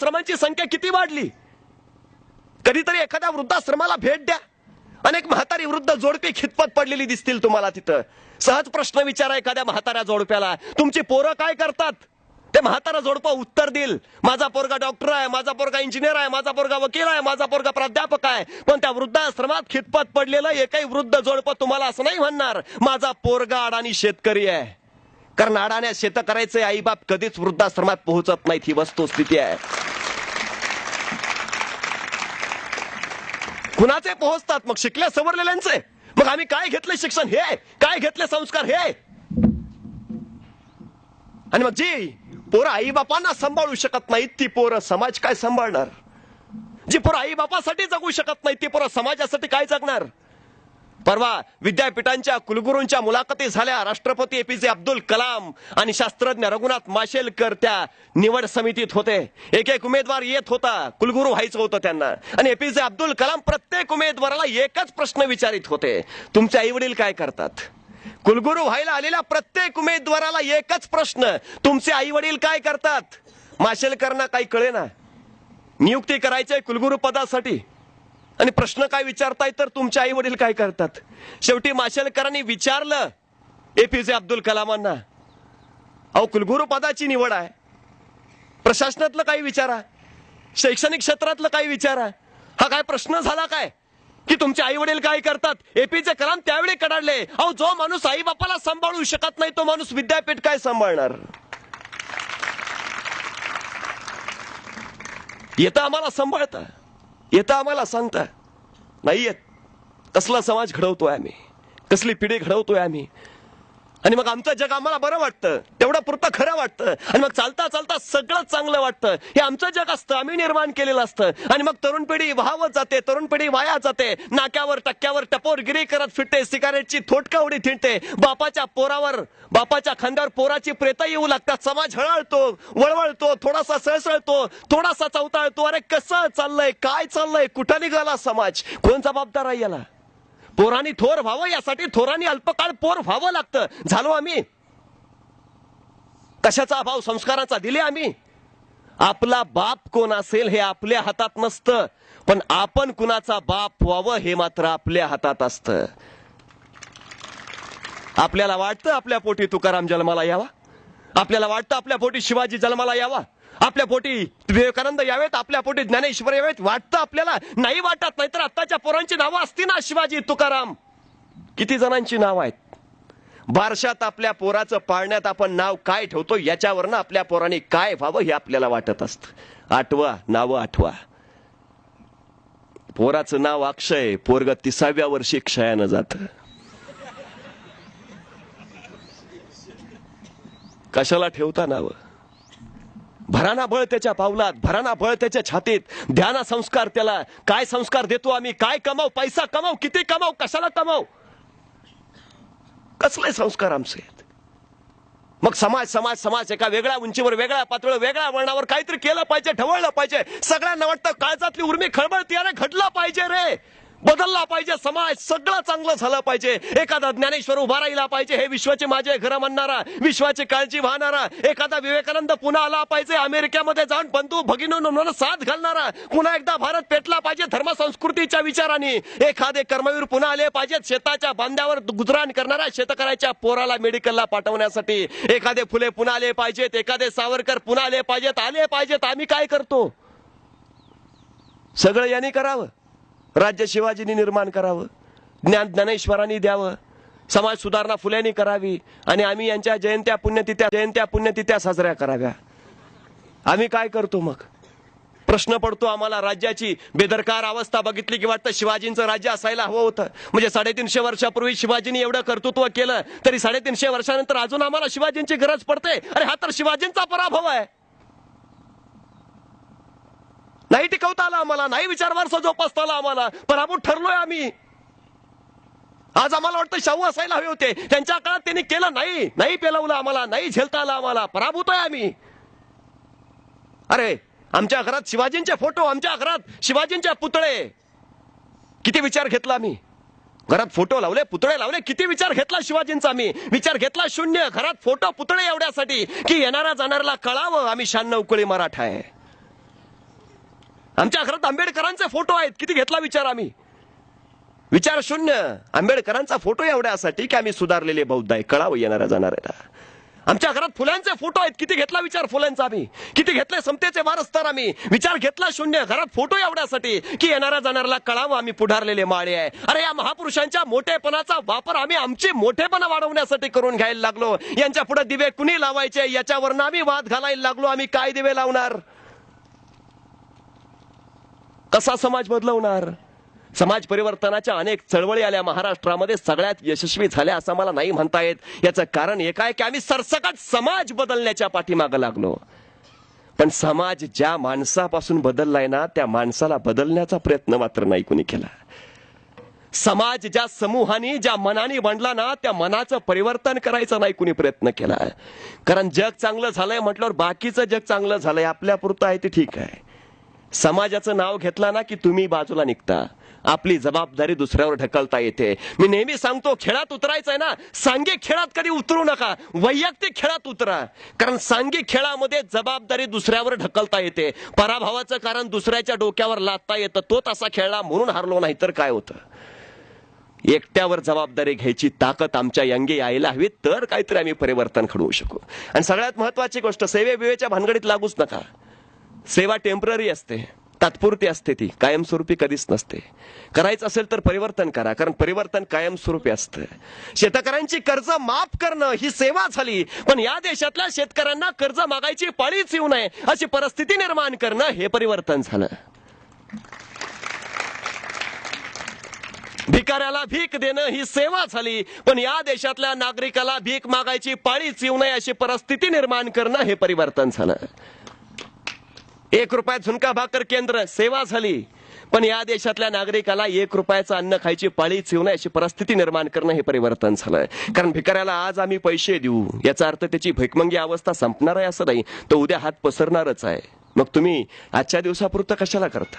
वृद्धाश्रमांची संख्या किती वाढली. कधीतरी एखाद्या वृद्धाश्रमाला भेट द्या. अनेक म्हातारी वृद्ध जोडपी खितपत पडलेली दिसतील तुम्हाला तिथं. सहज प्रश्न विचारा एखाद्या म्हाताऱ्या जोडप्याला, तुमची पोरं काय करतात. ते म्हातारा जोडपं उत्तर देईल, माझा पोरगा डॉक्टर आहे, माझा पोरगा इंजिनियर आहे, माझा पोरगा वकील आहे, माझा पोरगा प्राध्यापक आहे. पण त्या वृद्धाश्रमात खितपत पडलेलं एकही वृद्ध जोडपं तुम्हाला असं नाही म्हणणार माझा पोरगा अडाणी शेतकरी आहे. कारण अडाण्या शेत करायचे आईबाप कधीच वृद्धाश्रमात पोहोचत नाहीत, ही वस्तुस्थिती आहे. कुणाचे पोहोचतात मग? शिकल्या सवरलेल्यांचे. मग आम्ही काय घेतले शिक्षण हे, काय घेतले संस्कार हे. आणि मग जी पोरं आई बापांना सांभाळू शकत नाहीत ती पोरं समाज काय सांभाळणार. जी पोरं आई बापासाठी जगू शकत नाही ती पोरं समाजासाठी काय जगणार. परवा विद्यापीठांच्या कुलगुरूंच्या मुलाखती झाल्या. राष्ट्रपती एपीजे अब्दुल कलाम आणि शास्त्रज्ञ रघुनाथ माशेलकर त्या निवड समितीत होते. एक एक उमेदवार येत होता, कुलगुरू व्हायचं होतं त्यांना. आणि एपीजे अब्दुल कलाम प्रत्येक उमेदवाराला एकच प्रश्न विचारित होते, तुमचे आई वडील काय करतात. कुलगुरू व्हायला आलेल्या प्रत्येक उमेदवाराला एकच प्रश्न, तुमचे आई वडील काय करतात. माशेलकरांना काही कळेना, नियुक्ती करायचंय कुलगुरू पदासाठी आणि प्रश्न काय विचारताय तर तुमचे आई वडील काय करतात. शेवटी माशेलकरांनी विचारलं एपीजे अब्दुल कलामांना, अहो कुलगुरू पदाची निवड आहे, प्रशासनातलं काही विचारा, शैक्षणिक क्षेत्रातलं काही विचारा. हा काय प्रश्न झाला काय की तुमचे आई वडील काय करतात. एपीजे कलाम त्यावेळी कडाडले, अहो जो माणूस आई बापाला सांभाळू शकत नाही तो माणूस विद्यापीठ काय सांभाळणार. येतं आम्हाला सांभाळता, येतं आम्हाला सांगता, नाही येत. कसला समाज घडवतोय आम्ही, कसली पिढी घडवतोय आम्ही. आणि मग आमचं जग आम्हाला बरं वाटतं, तेवढं पुरतं खरं वाटतं. आणि मग चालता चालता सगळं चांगलं वाटतं. हे आमचं जग असतं, आम्ही निर्माण केलेलं असतं. आणि मग तरुण पिढी वाहवत जाते, तरुण पिढी वाया जाते. नाक्यावर टक्क्यावर टपोरगिरी करत फिरते, सिगारेटची थोटकावडी थिंडते. बापाच्या पोरावर, बापाच्या खांद्यावर पोराची प्रेत येऊ लागतात. समाज हळहळतो, वळवळतो, थोडासा सळसळतो, थोडासा चवताळतो. अरे कसं चाललंय, काय चाललंय, कुठं निघाला समाज, कोण जबाबदार आहे याला. पोरांनी थोर व्हावं यासाठी थोरांनी अल्पकाळ पोर व्हावं लागतं. झालो आम्ही. कशाचा अभाव संस्काराचा दिले आम्ही. आपला बाप कोण असेल हे आपल्या हातात नसतं, पण आपण कुणाचा बाप व्हावं हे मात्र आपल्या हातात असतं. आपल्याला वाटतं आपल्या पोटी तुकाराम जन्माला यावा, आपल्याला वाटतं आपल्या पोटी शिवाजी जन्माला यावा, आपल्या पोटी विवेकानंद यावेत, आपल्या पोटी ज्ञानेश्वर यावेत. वाटतं आपल्याला, नाही वाटत. नाहीतर आत्ताच्या पोरांची नावं असती ना, शिवाजी तुकाराम. किती जणांची नाव आहेत. बारशात आपल्या पोराचं पाळण्यात आपण नाव काय ठेवतो याच्यावरनं आपल्या पोरांनी काय व्हावं हे आपल्याला वाटत असतं. आठवा, नावं आठवा. पोराचं नाव अक्षय, पोरग 30व्या वर्षी क्षयानं जातं. कशाला ठेवता नावं. भराना बळ त्याच्या पावलात, भराना बळ त्याच्या छातीत, ध्याना संस्कार त्याला. काय संस्कार देतो आम्ही, काय कमाव, पैसा कमाव, किती कमाव, कशाला कमाव, कसले संस्कार आमचे. मग समाज समाज समाज एका वेगळ्या उंचीवर, वेगळ्या पातळीवर, वेगळ्या वळणावर काहीतरी केलं पाहिजे, ढवळलं पाहिजे. सगळ्यांना वाटतं काळजातली उर्मी खळबळती, अरे घडलं पाहिजे रे, बदलला पाहिजे समाज, सगळं चांगलं झालं पाहिजे. एखादा ज्ञानेश्वर उभा राहिला पाहिजे, हे विश्वाचे माझे घर म्हणणारा, विश्वाची काळजी वाहणारा. एखादा विवेकानंद पुन्हा आला पाहिजे, अमेरिकेमध्ये जाऊन बंधू भगिनींना साथ घालणारा. पुन्हा एकदा भारत पेटला पाहिजे धर्म संस्कृतीच्या विचाराने. एखादे कर्मवीर पुन्हा आले पाहिजेत, शेताच्या बांध्यावर गुजराण करणाऱ्या शेतकऱ्याच्या पोराला मेडिकलला पाठवण्यासाठी. एखादे फुले पुन्हा आले पाहिजेत, एखादे सावरकर पुन्हा आले पाहिजेत, आले पाहिजेत. आम्ही काय करतो, सगळं यांनी करावं. राज्य शिवाजींनी निर्माण करावं, ज्ञान ज्ञानेश्वरांनी द्यावं, समाज सुधारणा फुल्यांनी करावी आणि आम्ही यांच्या जयंत्या पुण्यतिथ्या साजऱ्या कराव्या. आम्ही काय करतो मग. प्रश्न पडतो आम्हाला. राज्याची बेदरकार अवस्था बघितली की वाटतं शिवाजींचं राज्य असायला हवं होतं. म्हणजे 350 वर्षापूर्वी शिवाजींनी एवढं कर्तृत्व केलं तरी 350 वर्षानंतर अजून आम्हाला शिवाजींची गरज पडते. अरे हा तर शिवाजींचा पराभव आहे. नाही टिकवता आला आम्हाला, नाही विचार वारसा जोपासता आला आम्हाला, पराभूत ठरलोय आम्ही. आज आम्हाला वाटतं शाहू असायला हवे होते, त्यांच्या काळात त्यांनी केलं नाही, नाही पेलवलं आम्हाला, नाही झेलता आला आम्हाला, पराभूत आहे आम्ही. अरे आमच्या घरात शिवाजींचे फोटो, आमच्या घरात शिवाजींचे पुतळे, किती विचार घेतला आम्ही. घरात फोटो लावले, पुतळे लावले, किती विचार घेतला शिवाजींचा आम्ही. विचार घेतला शून्य. घरात फोटो पुतळे एवढ्यासाठी की येणारा जाणाऱ्याला कळावं आम्ही 96 कुळी मराठा आहे. आमच्या घरात आंबेडकरांचे फोटो आहेत, किती घेतला विचार आम्ही? विचार शून्य. आंबेडकरांचा फोटो एवढ्यासाठी की आम्ही सुधारलेले बौद्ध आहे, कळावं येणाऱ्या जाणाऱ्याला. आमच्या घरात फुलांचे फोटो आहेत, किती घेतला विचार फुलांचा आम्ही? किती घेतले समतेचे वारसदार आम्ही? विचार घेतला शून्य. घरात फोटो एवढ्यासाठी की येणाऱ्या जाणाऱ्याला कळावं आम्ही पुढारलेले माळे आहे. अरे या महापुरुषांच्या मोठेपणाचा वापर आम्ही आमची मोठेपणा वाढवण्यासाठी करून घ्यायला लागलो. यांच्या पुढे दिवे कुणी लावायचे याच्यावर आम्ही वाद घालायला लागलो. आम्ही काय दिवे लावणार? कसा समाज बदलवणार? समाज परिवर्तनाच्या अनेक चळवळी आल्या महाराष्ट्रामध्ये, सगळ्यात यशस्वी झाल्या असं मला नाही म्हणता येत. याचं कारण एक आहे की आम्ही सरसकट समाज बदलण्याच्या पाठीमागे लागलो. पण समाज ज्या माणसापासून बदललाय ना, त्या माणसाला बदलण्याचा प्रयत्न मात्र नाही कुणी केला. समाज ज्या समूहाने ज्या मनाने बनला ना, त्या मनाचं परिवर्तन करायचा नाही कुणी प्रयत्न केला. कारण जग चांगलं झालंय म्हटल्यावर बाकीचं जग चांगलं झालंय, आपल्यापुरतं आहे ते ठीक आहे. समाजाचं नाव घेतला ना की तुम्ही बाजूला निघता. आपली जबाबदारी दुसऱ्यावर ढकलता येते. मी नेहमी सांगतो, खेळात उतरायचंय ना, सांघिक खेळात कधी उतरू नका, वैयक्तिक खेळात उतरा. कारण सांघिक खेळामध्ये जबाबदारी दुसऱ्यावर ढकलता येते. पराभवाचं कारण दुसऱ्याच्या डोक्यावर लादता येतं. तो तसा खेळला म्हणून हारलो, नाही तर काय होतं? एकट्यावर जबाबदारी घ्यायची ताकद आमच्या यंगे यायला हवी, तर काहीतरी आम्ही परिवर्तन घडवू शकू. आणि सगळ्यात महत्वाची गोष्ट, सेवेच्या भानगडीत लागूच नका. सेवा टेम्पररी असते, तात्पुरती असते, ती कायमस्वरूपी कधीच नसते. करायचं असेल तर परिवर्तन करा, कारण परिवर्तन कायमस्वरूपी असतं. शेतकऱ्यांची कर्ज माफ करणं ही सेवा झाली, पण या देशातल्या शेतकऱ्यांना कर्ज मागायची पाळीच येऊ नये अशी परिस्थिती निर्माण करणं हे परिवर्तन झालं. भिकाऱ्याला भीक देणं ही सेवा झाली, पण या देशातल्या नागरिकाला भीक मागायची पाळीच येऊ नये अशी परिस्थिती निर्माण करणं हे परिवर्तन झालं. 1 रुपया झुणका भाकर केंद्र सेवा झाली, पण या देशातल्या नागरिकाला 1 रुपयाचं अन्न खायची पाळीच येऊ नये अशी परिस्थिती निर्माण करणं हे परिवर्तन झालंय. कारण भिकाऱ्याला आज आम्ही पैसे देऊ याचा अर्थ त्याची भिकमंगी अवस्था संपणार आहे असं नाही, तो उद्या हात पसरणारच आहे. मग तुम्ही आजच्या दिवसापुरतं कशाला करता?